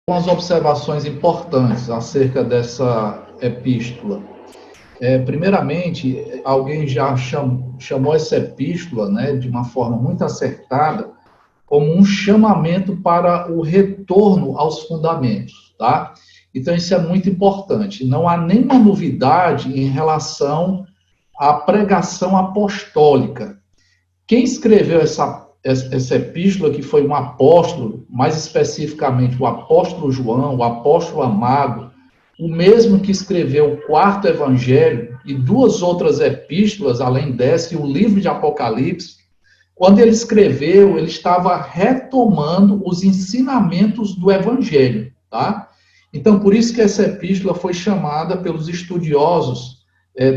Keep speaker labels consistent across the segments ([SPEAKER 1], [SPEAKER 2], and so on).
[SPEAKER 1] Algumas observações importantes acerca dessa epístola. Primeiramente, alguém já chamou essa epístola, né, de uma forma muito acertada, como um chamamento para o retorno aos fundamentos, tá? Então, isso é muito importante. Não há nenhuma novidade em relação à pregação apostólica. Quem escreveu essa epístola, que foi um apóstolo, mais especificamente o apóstolo João, o apóstolo amado, o mesmo que escreveu o quarto evangelho e duas outras epístolas, além dessa, e o livro de Apocalipse, quando ele escreveu, ele estava retomando os ensinamentos do evangelho, tá? Então, por isso que essa epístola foi chamada pelos estudiosos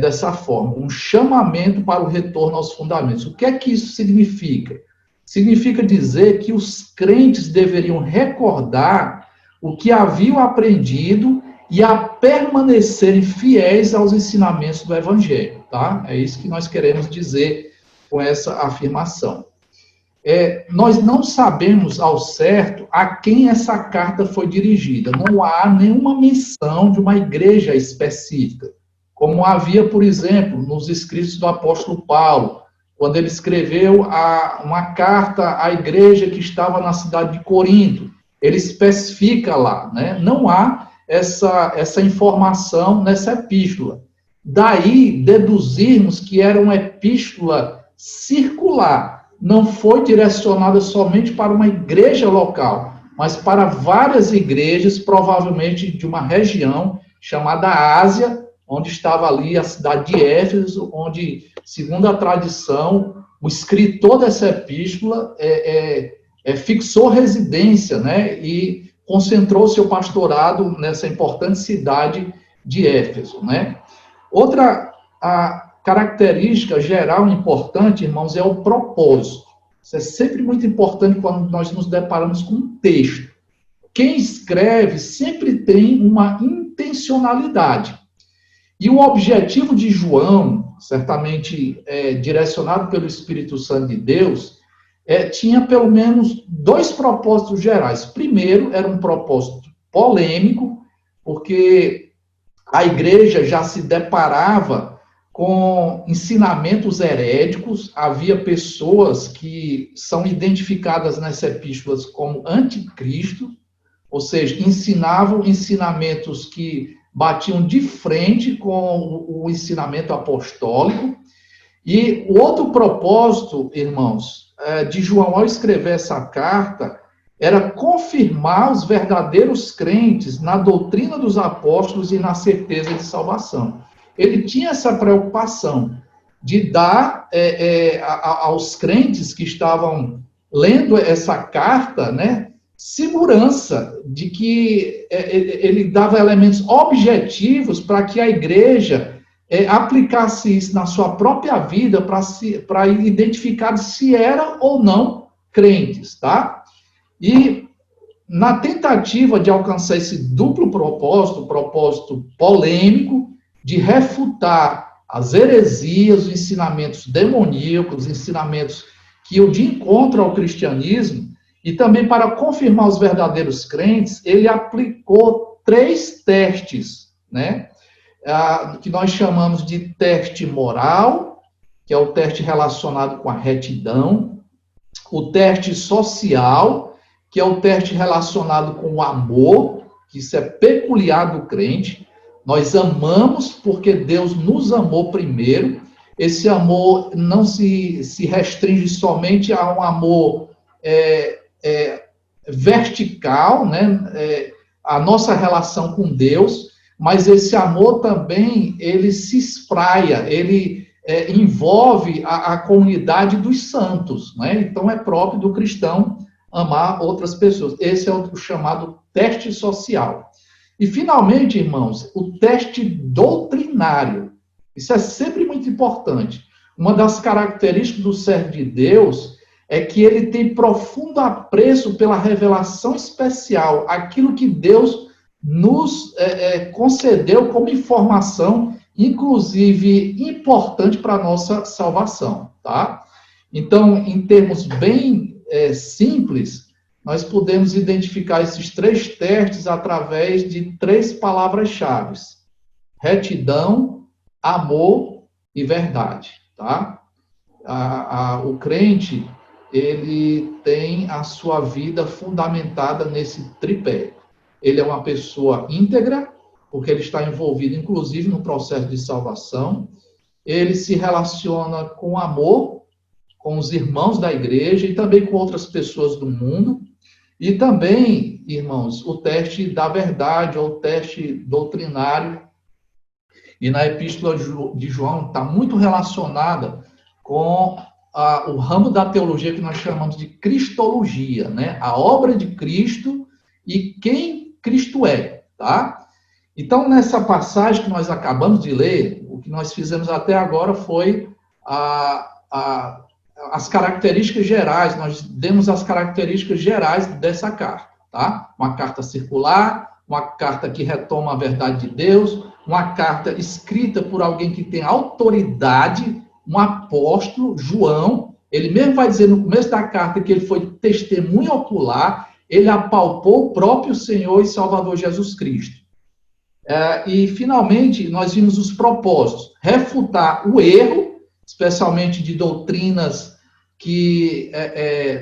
[SPEAKER 1] dessa forma, um chamamento para o retorno aos fundamentos. O que é que isso significa? Significa dizer que os crentes deveriam recordar o que haviam aprendido e a permanecerem fiéis aos ensinamentos do Evangelho, tá? É isso que nós queremos dizer com essa afirmação. Nós não sabemos ao certo a quem essa carta foi dirigida. Não há nenhuma menção de uma igreja específica, como havia, por exemplo, nos escritos do apóstolo Paulo, quando ele escreveu uma carta à igreja que estava na cidade de Corinto. Ele especifica lá, né? Não há essa informação nessa epístola. Daí, deduzirmos que era uma epístola circular, não foi direcionada somente para uma igreja local, mas para várias igrejas, provavelmente de uma região chamada Ásia, onde estava ali a cidade de Éfeso, onde, segundo a tradição, o escritor dessa epístola fixou residência, né, e concentrou seu pastorado nessa importante cidade de Éfeso, né. Outra característica geral importante, irmãos, é o propósito. Isso é sempre muito importante quando nós nos deparamos com um texto. Quem escreve sempre tem uma intencionalidade. E o objetivo de João, certamente direcionado pelo Espírito Santo de Deus, tinha pelo menos dois propósitos gerais. Primeiro, era um propósito polêmico, porque a igreja já se deparava com ensinamentos heréticos, havia pessoas que são identificadas nessas epístolas como anticristo, ou seja, ensinavam ensinamentos que batiam de frente com o ensinamento apostólico. E o outro propósito, irmãos, de João ao escrever essa carta, era confirmar os verdadeiros crentes na doutrina dos apóstolos e na certeza de salvação. Ele tinha essa preocupação de dar aos crentes que estavam lendo essa carta, né, segurança de que ele dava elementos objetivos para que a igreja aplicasse isso na sua própria vida para identificar se era ou não crentes, tá? E na tentativa de alcançar esse duplo propósito polêmico, de refutar as heresias, os ensinamentos demoníacos, os ensinamentos que iam de encontro ao cristianismo, e também para confirmar os verdadeiros crentes, ele aplicou 3 testes, né? Que nós chamamos de teste moral, que é o teste relacionado com a retidão, o teste social, que é o teste relacionado com o amor, que isso é peculiar do crente. Nós amamos porque Deus nos amou primeiro. Esse amor não se restringe somente a um amor vertical, né? A nossa relação com Deus, mas esse amor também, ele se espraia, ele envolve a comunidade dos santos, né? Então é próprio do cristão amar outras pessoas. Esse é o chamado teste social. E, finalmente, irmãos, o teste doutrinário. Isso é sempre muito importante. Uma das características do servo de Deus é que ele tem profundo apreço pela revelação especial, aquilo que Deus nos concedeu como informação, inclusive importante para a nossa salvação, tá? Então, em termos bem simples, nós podemos identificar esses 3 testes através de 3 palavras-chave: retidão, amor e verdade, tá? O crente, ele tem a sua vida fundamentada nesse tripé. Ele é uma pessoa íntegra, porque ele está envolvido, inclusive, no processo de salvação. Ele se relaciona com amor, com os irmãos da igreja e também com outras pessoas do mundo. E também, irmãos, o teste da verdade, ou o teste doutrinário. E na Epístola de João está muito relacionada com o ramo da teologia que nós chamamos de cristologia, né? A obra de Cristo e quem Cristo é, tá? Então, nessa passagem que nós acabamos de ler, o que nós fizemos até agora foi as características gerais, nós demos as características gerais dessa carta, tá? Uma carta circular, uma carta que retoma a verdade de Deus, uma carta escrita por alguém que tem autoridade, um apóstolo, João. Ele mesmo vai dizer no começo da carta que ele foi testemunha ocular, ele apalpou o próprio Senhor e Salvador Jesus Cristo. E, finalmente, nós vimos os propósitos: refutar o erro, especialmente de doutrinas que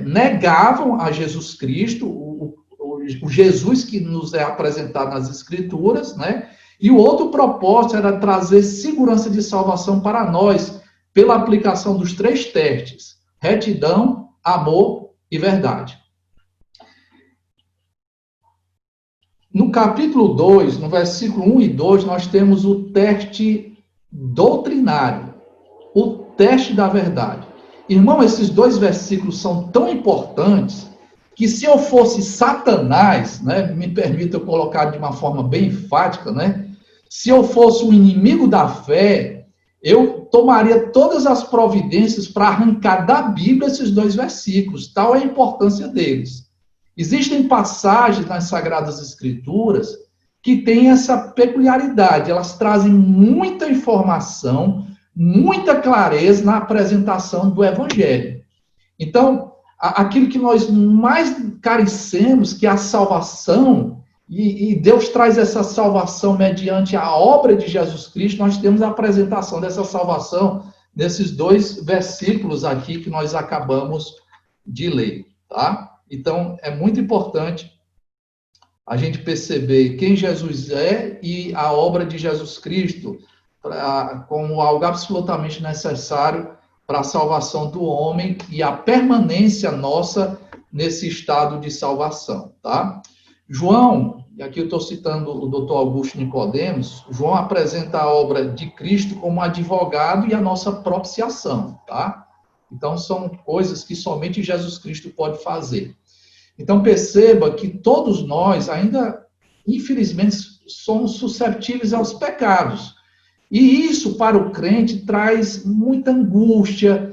[SPEAKER 1] negavam a Jesus Cristo, o Jesus que nos é apresentado nas Escrituras, né? E o outro propósito era trazer segurança de salvação para nós, pela aplicação dos 3 testes: retidão, amor e verdade. No capítulo 2, no versículo 1 e 2, nós temos o teste doutrinário, o teste da verdade. Irmão, esses 2 versículos são tão importantes que, se eu fosse Satanás, né, me permita eu colocar de uma forma bem enfática, né, se eu fosse um inimigo da fé, eu tomaria todas as providências para arrancar da Bíblia esses 2 versículos, tal é a importância deles. Existem passagens nas Sagradas Escrituras que têm essa peculiaridade, elas trazem muita informação, muita clareza na apresentação do Evangelho. Então, aquilo que nós mais carecemos, que é a salvação, e Deus traz essa salvação mediante a obra de Jesus Cristo, nós temos a apresentação dessa salvação nesses 2 versículos aqui que nós acabamos de ler, tá? Então, é muito importante a gente perceber quem Jesus é e a obra de Jesus Cristo como algo absolutamente necessário para a salvação do homem e a permanência nossa nesse estado de salvação, tá? João, e aqui eu estou citando o Dr. Augusto Nicodemos, João apresenta a obra de Cristo como advogado e a nossa propiciação, tá? Então, são coisas que somente Jesus Cristo pode fazer. Então, perceba que todos nós ainda, infelizmente, somos susceptíveis aos pecados. E isso, para o crente, traz muita angústia,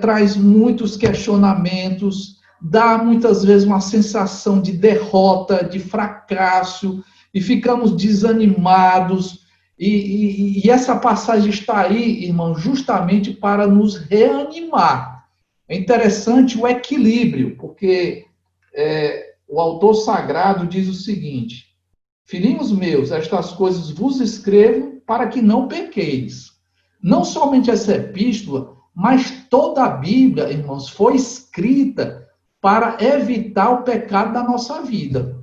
[SPEAKER 1] traz muitos questionamentos, dá muitas vezes uma sensação de derrota, de fracasso, e ficamos desanimados. E essa passagem está aí, irmão, justamente para nos reanimar. É interessante o equilíbrio, porque o autor sagrado diz o seguinte: filhinhos meus, estas coisas vos escrevo para que não pequeis. Não somente essa epístola, mas toda a Bíblia, irmãos, foi escrita para evitar o pecado da nossa vida.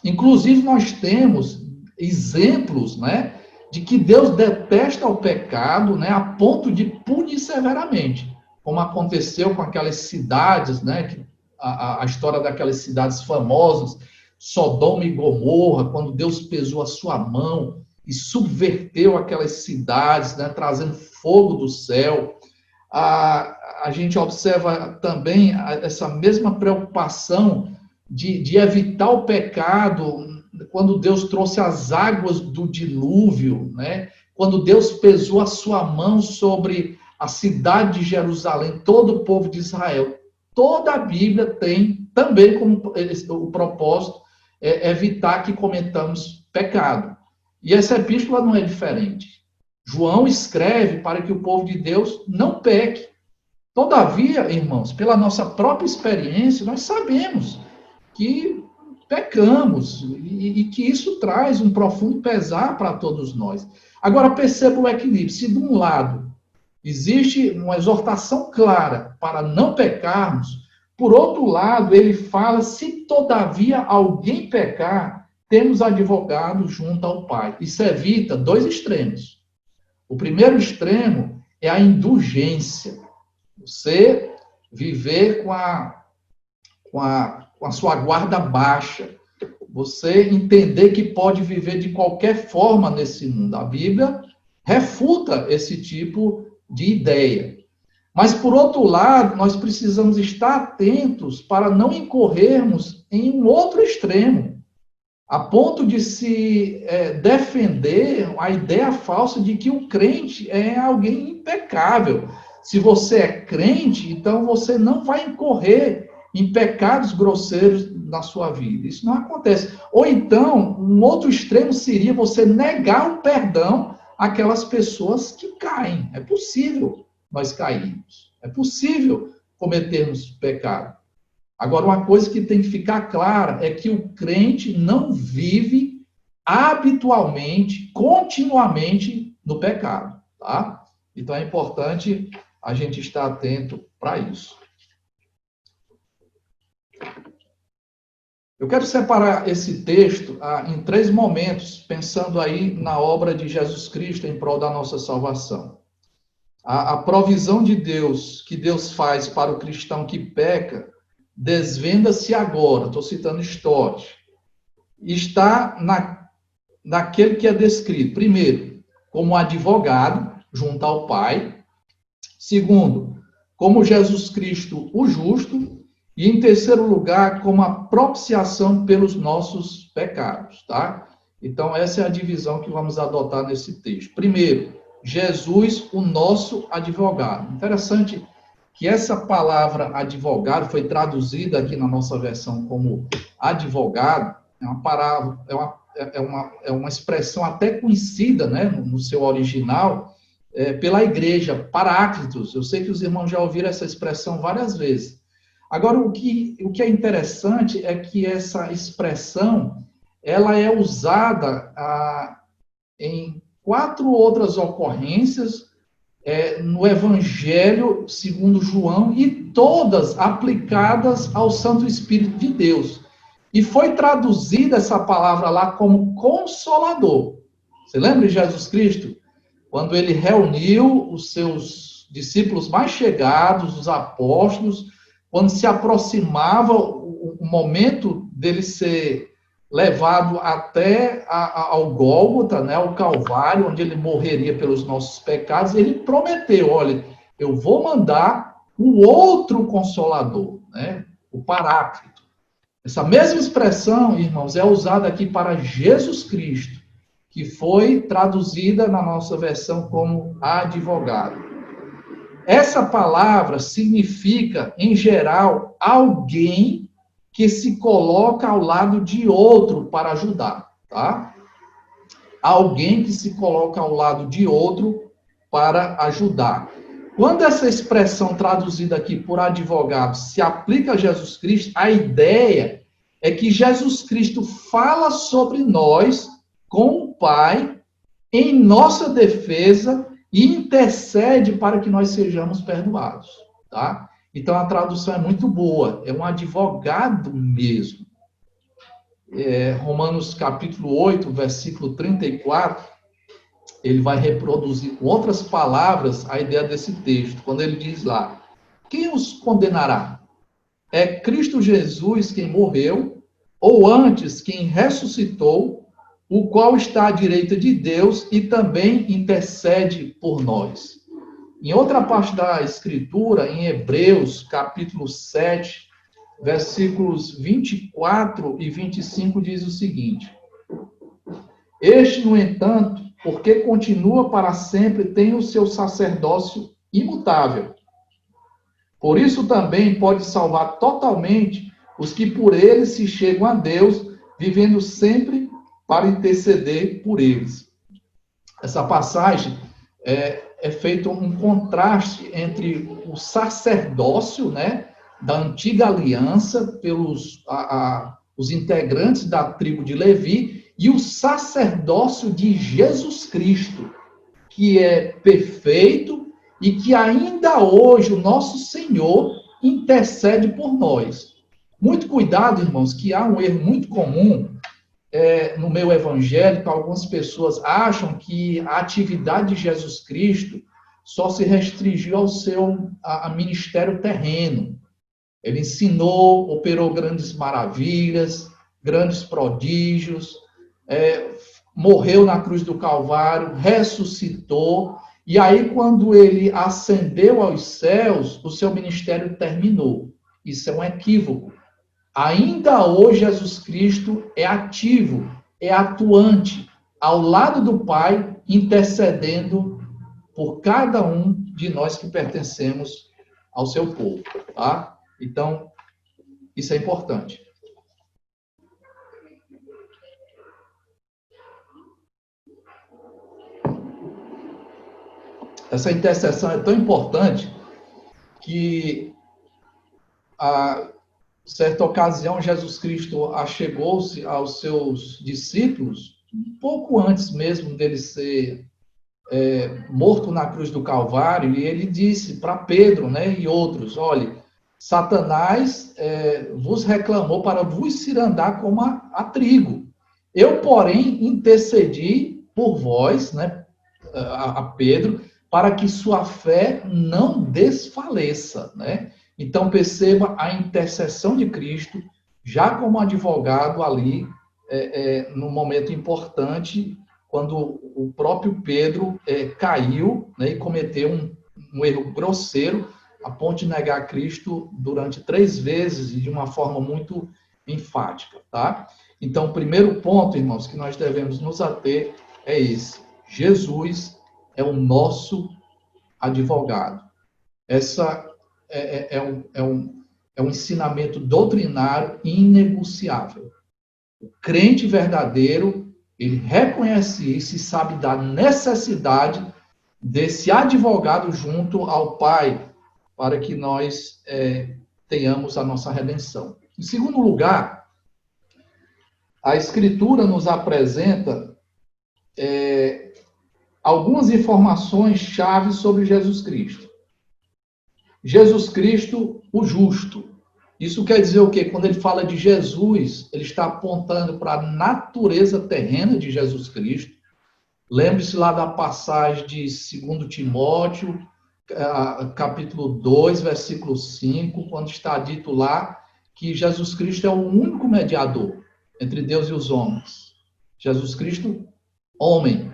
[SPEAKER 1] Inclusive, nós temos exemplos, né, de que Deus detesta o pecado, né, a ponto de punir severamente, como aconteceu com aquelas cidades, né, a história daquelas cidades famosas, Sodoma e Gomorra, quando Deus pesou a sua mão e subverteu aquelas cidades, né, trazendo fogo do céu. A gente observa também essa mesma preocupação de evitar o pecado quando Deus trouxe as águas do dilúvio, né? Quando Deus pesou a sua mão sobre a cidade de Jerusalém, todo o povo de Israel. Toda a Bíblia tem também como o propósito evitar que cometamos pecado. E essa epístola não é diferente. João escreve para que o povo de Deus não peque. Todavia, irmãos, pela nossa própria experiência, nós sabemos que pecamos e que isso traz um profundo pesar para todos nós. Agora, perceba o equilíbrio. Se, de um lado, existe uma exortação clara para não pecarmos, por outro lado, ele fala: se todavia alguém pecar, temos advogado junto ao Pai. Isso evita dois extremos. O primeiro extremo é a indulgência. Você viver com a sua guarda baixa. Você entender que pode viver de qualquer forma nesse mundo. A Bíblia refuta esse tipo de ideia. Mas, por outro lado, nós precisamos estar atentos para não incorrermos em um outro extremo, a ponto de se defender a ideia falsa de que o crente é alguém impecável. Se você é crente, então você não vai incorrer em pecados grosseiros na sua vida. Isso não acontece. Ou então, um outro extremo seria você negar o perdão àquelas pessoas que caem. É possível nós cairmos. É possível cometermos pecado. Agora, uma coisa que tem que ficar clara é que o crente não vive habitualmente, continuamente no pecado, tá? Então, é importante a gente estar atento para isso. Eu quero separar esse texto em 3 momentos, pensando aí na obra de Jesus Cristo em prol da nossa salvação. A provisão de Deus, que Deus faz para o cristão que peca, desvenda-se agora, estou citando Stott, está naquele que é descrito, primeiro, como advogado junto ao Pai, segundo, como Jesus Cristo o justo, e em terceiro lugar, como a propiciação pelos nossos pecados, tá? Então, essa é a divisão que vamos adotar nesse texto. Primeiro, Jesus, o nosso advogado. Interessante que essa palavra advogado foi traduzida aqui na nossa versão como advogado, é uma palavra, é uma expressão até conhecida, né, no seu original, pela igreja, paráclitos. Eu sei que os irmãos já ouviram essa expressão várias vezes. Agora, o que é interessante é que essa expressão, ela é usada em 4 outras ocorrências no Evangelho segundo João, e todas aplicadas ao Santo Espírito de Deus. E foi traduzida essa palavra lá como consolador. Você lembra de Jesus Cristo? Quando ele reuniu os seus discípulos mais chegados, os apóstolos, quando se aproximava o momento dele ser levado até ao Gólgota, né, ao Calvário, onde ele morreria pelos nossos pecados, ele prometeu: olha, eu vou mandar o outro Consolador, né, o Paráclito. Essa mesma expressão, irmãos, é usada aqui para Jesus Cristo, que foi traduzida na nossa versão como advogado. Essa palavra significa, em geral, alguém que se coloca ao lado de outro para ajudar, tá? Alguém que se coloca ao lado de outro para ajudar. Quando essa expressão traduzida aqui por advogado se aplica a Jesus Cristo, a ideia é que Jesus Cristo fala sobre nós com o Pai em nossa defesa e intercede para que nós sejamos perdoados, tá? Então, a tradução é muito boa, é um advogado mesmo. Romanos capítulo 8, versículo 34, ele vai reproduzir com outras palavras a ideia desse texto, quando ele diz lá: quem os condenará? É Cristo Jesus quem morreu, ou antes quem ressuscitou, o qual está à direita de Deus e também intercede por nós. Em outra parte da Escritura, em Hebreus, capítulo 7, versículos 24 e 25, diz o seguinte: este, no entanto, porque continua para sempre, tem o seu sacerdócio imutável. Por isso também pode salvar totalmente os que por ele se chegam a Deus, vivendo sempre para interceder por eles. Essa passagem é feito um contraste entre o sacerdócio, né, da antiga aliança pelos os integrantes da tribo de Levi e o sacerdócio de Jesus Cristo, que é perfeito e que ainda hoje o nosso Senhor intercede por nós. Muito cuidado, irmãos, que há um erro muito comum no meio evangélico. Algumas pessoas acham que a atividade de Jesus Cristo só se restringiu ao seu ministério terreno. Ele ensinou, operou grandes maravilhas, grandes prodígios, morreu na cruz do Calvário, ressuscitou, e aí quando ele ascendeu aos céus, o seu ministério terminou. Isso é um equívoco. Ainda hoje Jesus Cristo é ativo, é atuante, ao lado do Pai, intercedendo por cada um de nós que pertencemos ao seu povo, tá? Então, isso é importante. Essa intercessão é tão importante que, a certa ocasião, Jesus Cristo achegou-se aos seus discípulos, um pouco antes mesmo dele ser morto na cruz do Calvário, e ele disse para Pedro, né, e outros: olhe, Satanás vos reclamou para vos cirandar como a trigo. Eu, porém, intercedi por vós, né, a Pedro, para que sua fé não desfaleça, né? Então, perceba a intercessão de Cristo, já como advogado ali, no momento importante, quando o próprio Pedro caiu, né, e cometeu um erro grosseiro, a ponto de negar Cristo durante 3 vezes e de uma forma muito enfática, tá? Então, o primeiro ponto, irmãos, que nós devemos nos ater é esse: Jesus é o nosso advogado. Essa é um ensinamento doutrinário inegociável. O crente verdadeiro, ele reconhece isso e sabe da necessidade desse advogado junto ao Pai, para que nós tenhamos a nossa redenção. Em segundo lugar, a Escritura nos apresenta algumas informações chaves sobre Jesus Cristo. Jesus Cristo, o justo. Isso quer dizer o quê? Quando ele fala de Jesus, ele está apontando para a natureza terrena de Jesus Cristo. Lembre-se lá da passagem de 2 Timóteo, capítulo 2, versículo 5, quando está dito lá que Jesus Cristo é o único mediador entre Deus e os homens. Jesus Cristo, homem,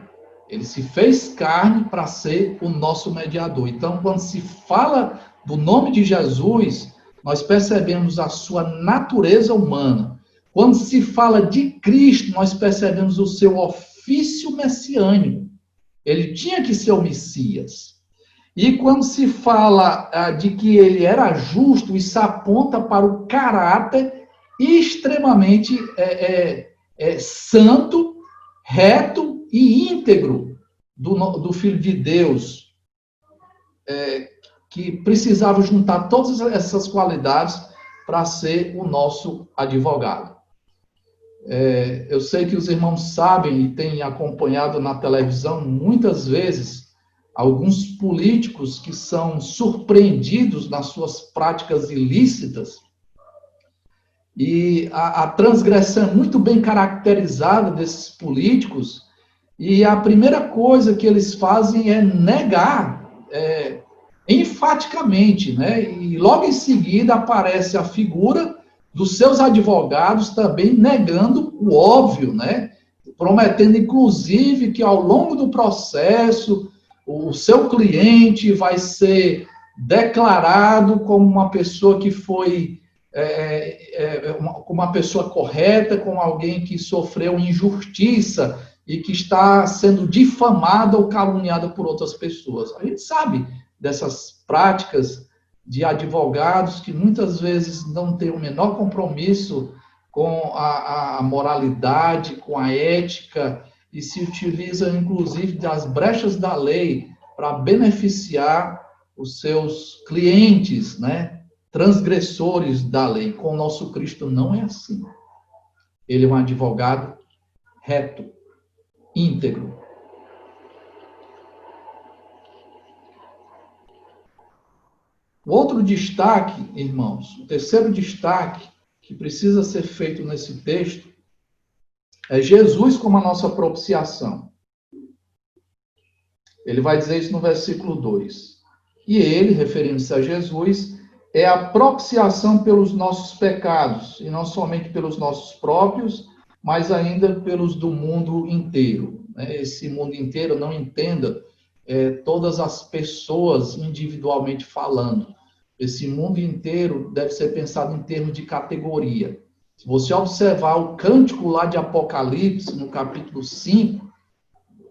[SPEAKER 1] ele se fez carne para ser o nosso mediador. Então, quando se fala do nome de Jesus, nós percebemos a sua natureza humana. Quando se fala de Cristo, nós percebemos o seu ofício messiânico. Ele tinha que ser o Messias. E quando se fala de que ele era justo, isso aponta para o caráter extremamente santo, reto e íntegro do Filho de Deus, que precisava juntar todas essas qualidades para ser o nosso advogado. Eu sei que os irmãos sabem e têm acompanhado na televisão muitas vezes alguns políticos que são surpreendidos nas suas práticas ilícitas, e a transgressão é muito bem caracterizada desses políticos, e a primeira coisa que eles fazem é negar enfaticamente, né? E logo em seguida aparece a figura dos seus advogados também negando o óbvio, né? Prometendo, inclusive, que ao longo do processo o seu cliente vai ser declarado como uma pessoa que foi como uma pessoa correta, como alguém que sofreu injustiça e que está sendo difamada ou caluniada por outras pessoas. A gente sabe dessas práticas de advogados que muitas vezes não têm o menor compromisso com a moralidade, com a ética, e se utilizam, inclusive, das brechas da lei para beneficiar os seus clientes, né? transgressores da lei. Com o nosso Cristo não é assim. Ele é um advogado reto, íntegro. O outro destaque, irmãos, o terceiro destaque que precisa ser feito nesse texto é Jesus como a nossa propiciação. Ele vai dizer isso no versículo 2. E ele, referindo-se a Jesus, é a propiciação pelos nossos pecados, e não somente pelos nossos próprios, mas ainda pelos do mundo inteiro. Esse mundo inteiro, não entenda todas as pessoas individualmente falando. Esse mundo inteiro deve ser pensado em termos de categoria. Se você observar o cântico lá de Apocalipse, no capítulo 5,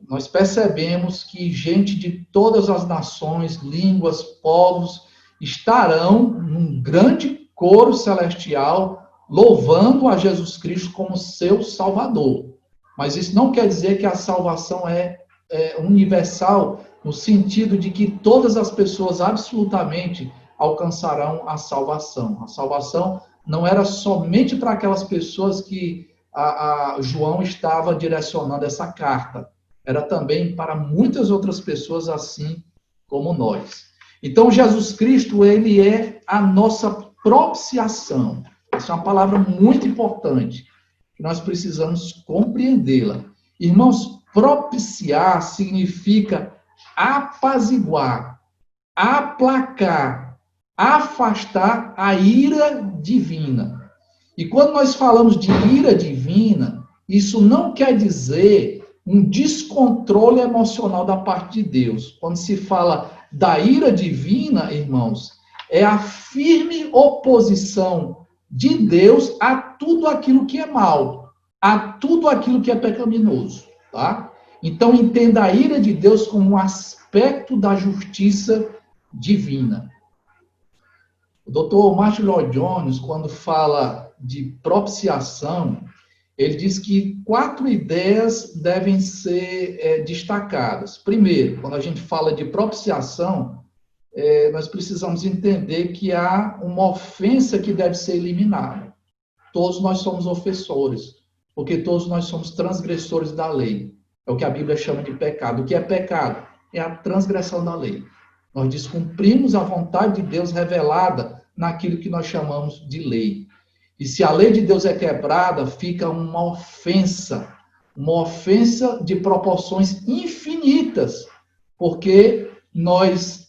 [SPEAKER 1] nós percebemos que gente de todas as nações, línguas, povos, estarão num grande coro celestial, louvando a Jesus Cristo como seu Salvador. Mas isso não quer dizer que a salvação é universal, no sentido de que todas as pessoas absolutamente alcançarão a salvação. A salvação não era somente para aquelas pessoas que João estava direcionando essa carta. Era também para muitas outras pessoas assim como nós. Então, Jesus Cristo, ele é a nossa propiciação. Essa é uma palavra muito importante, que nós precisamos compreendê-la. Irmãos, propiciar significa apaziguar, aplacar, afastar a ira divina. E quando nós falamos de ira divina, isso não quer dizer um descontrole emocional da parte de Deus. Quando se fala da ira divina, irmãos, é a firme oposição de Deus a tudo aquilo que é mal, a tudo aquilo que é pecaminoso, tá? Então, entenda a ira de Deus como um aspecto da justiça divina. O Dr. Martin Lloyd-Jones, quando fala de propiciação, ele diz que 4 ideias devem ser destacadas. Primeiro, quando a gente fala de propiciação, nós precisamos entender que há uma ofensa que deve ser eliminada. Todos nós somos ofensores, porque todos nós somos transgressores da lei. É o que a Bíblia chama de pecado. O que é pecado? É a transgressão da lei. Nós descumprimos a vontade de Deus revelada naquilo que nós chamamos de lei. E se a lei de Deus é quebrada, fica uma ofensa de proporções infinitas, porque nós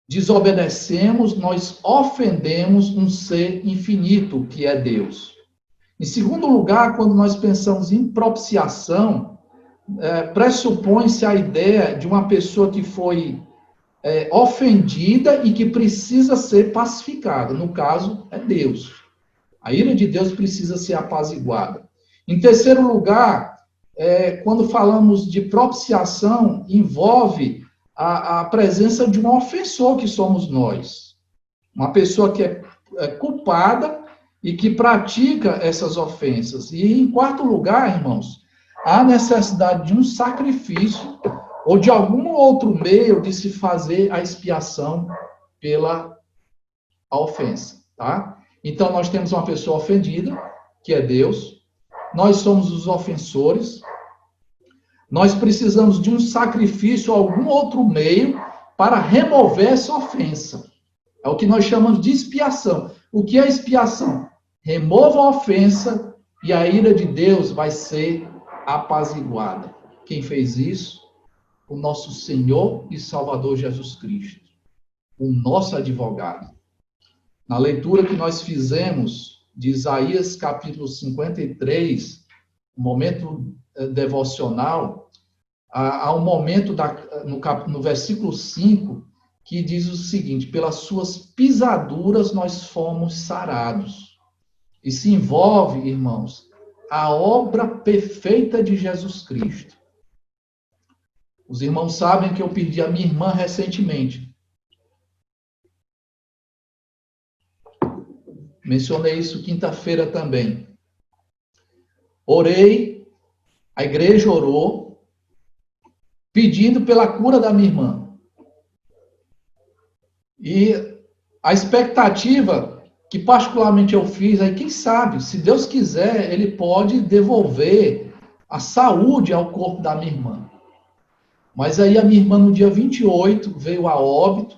[SPEAKER 1] desobedecemos, nós ofendemos um ser infinito, que é Deus. Em segundo lugar, quando nós pensamos em propiciação, pressupõe-se a ideia de uma pessoa que foi ofendida e que precisa ser pacificada. No caso, é Deus. A ira de Deus precisa ser apaziguada. Em terceiro lugar, quando falamos de propiciação, envolve a presença de um ofensor, que somos nós. Uma pessoa que é culpada e que pratica essas ofensas. E, em quarto lugar, irmãos, há necessidade de um sacrifício ou de algum outro meio de se fazer a expiação pela ofensa, tá? Então, nós temos uma pessoa ofendida, que é Deus, nós somos os ofensores, nós precisamos de um sacrifício ou algum outro meio para remover essa ofensa. É o que nós chamamos de expiação. O que é expiação? Remova a ofensa e a ira de Deus vai ser apaziguada. Quem fez isso? O nosso Senhor e Salvador Jesus Cristo, o nosso advogado. Na leitura que nós fizemos de Isaías capítulo 53, momento devocional, há um momento no versículo 5 que diz o seguinte: pelas suas pisaduras nós fomos sarados. E se envolve, irmãos, a obra perfeita de Jesus Cristo. Os irmãos sabem que eu perdi a minha irmã recentemente. Mencionei isso quinta-feira também. Orei, a igreja orou, pedindo pela cura da minha irmã. E a expectativa que particularmente eu fiz, aí quem sabe, se Deus quiser, ele pode devolver a saúde ao corpo da minha irmã. Mas aí a minha irmã no dia 28 veio a óbito,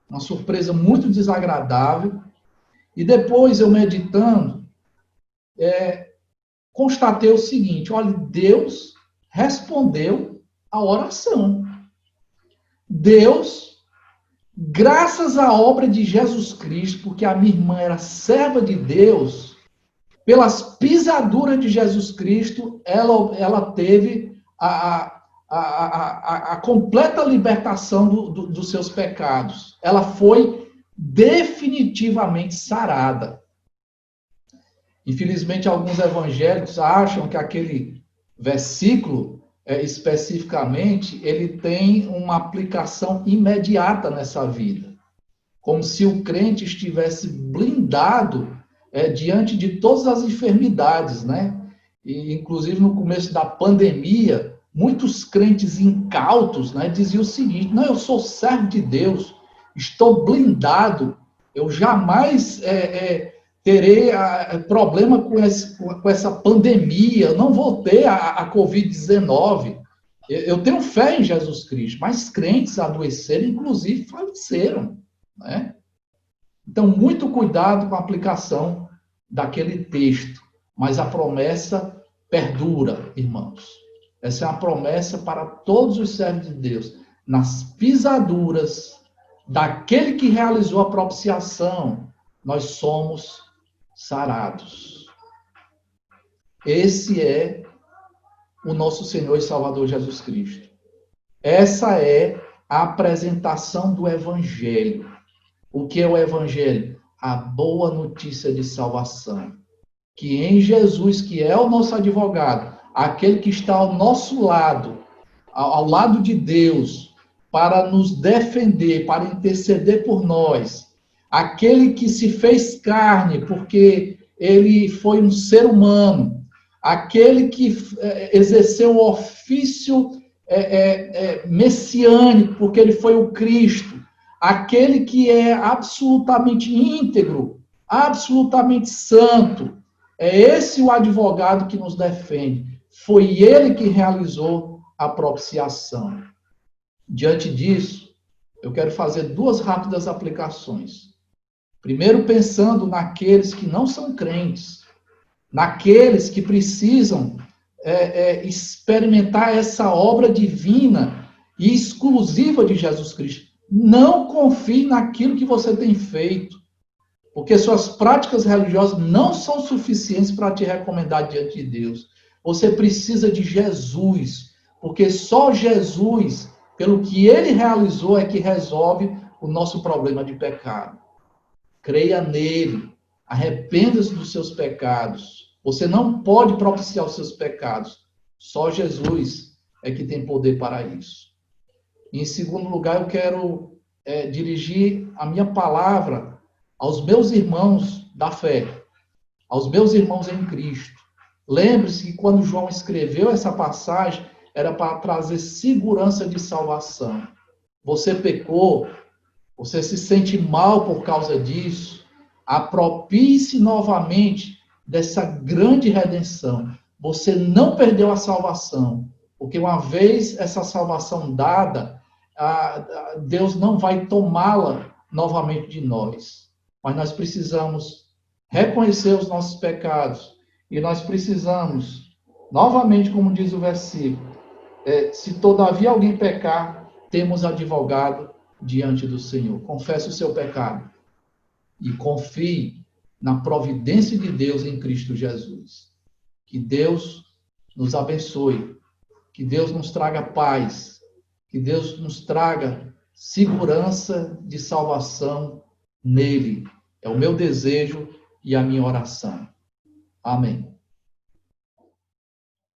[SPEAKER 1] uma surpresa muito desagradável, e depois eu meditando, constatei o seguinte, olha, Deus respondeu a oração. Deus, graças à obra de Jesus Cristo, porque a minha irmã era serva de Deus, pelas pisaduras de Jesus Cristo, ela teve a completa libertação dos seus pecados. Ela foi definitivamente sarada. Infelizmente, alguns evangélicos acham que aquele versículo, especificamente, ele tem uma aplicação imediata nessa vida. Como se o crente estivesse blindado diante de todas as enfermidades, né? E, inclusive, no começo da pandemia, muitos crentes incautos, né, diziam o seguinte, não, eu sou servo de Deus, estou blindado, eu jamais terei problema com essa pandemia, eu não vou ter a Covid-19. Eu tenho fé em Jesus Cristo, mas crentes adoeceram, inclusive faleceram, né? Então, muito cuidado com a aplicação daquele texto, mas a promessa perdura, irmãos. Essa é uma promessa para todos os servos de Deus. Nas pisaduras daquele que realizou a propiciação, nós somos sarados. Esse é o nosso Senhor e Salvador Jesus Cristo. Essa é a apresentação do Evangelho. O que é o Evangelho? A boa notícia de salvação. Que em Jesus, que é o nosso advogado, aquele que está ao nosso lado, ao lado de Deus, para nos defender, para interceder por nós, aquele que se fez carne, porque ele foi um ser humano, aquele que exerceu o ofício messiânico, porque ele foi o Cristo, aquele que é absolutamente íntegro, absolutamente santo, é esse o advogado que nos defende. Foi ele que realizou a propiciação. Diante disso, eu quero fazer duas rápidas aplicações. Primeiro, pensando naqueles que não são crentes, naqueles que precisam experimentar essa obra divina e exclusiva de Jesus Cristo. Não confie naquilo que você tem feito, porque suas práticas religiosas não são suficientes para te recomendar diante de Deus. Você precisa de Jesus, porque só Jesus, pelo que ele realizou, é que resolve o nosso problema de pecado. Creia nele, arrependa-se dos seus pecados. Você não pode propiciar os seus pecados. Só Jesus é que tem poder para isso. Em segundo lugar, eu quero dirigir a minha palavra aos meus irmãos da fé, aos meus irmãos em Cristo. Lembre-se que quando João escreveu essa passagem, era para trazer segurança de salvação. Você pecou, você se sente mal por causa disso, apropie-se novamente dessa grande redenção. Você não perdeu a salvação, porque uma vez essa salvação dada, Deus não vai tomá-la novamente de nós. Mas nós precisamos reconhecer os nossos pecados e nós precisamos, novamente, como diz o versículo, se todavia alguém pecar, temos advogado diante do Senhor. Confesse o seu pecado e confie na providência de Deus em Cristo Jesus. Que Deus nos abençoe, que Deus nos traga paz, que Deus nos traga segurança de salvação nele. É o meu desejo e a minha oração. Amém.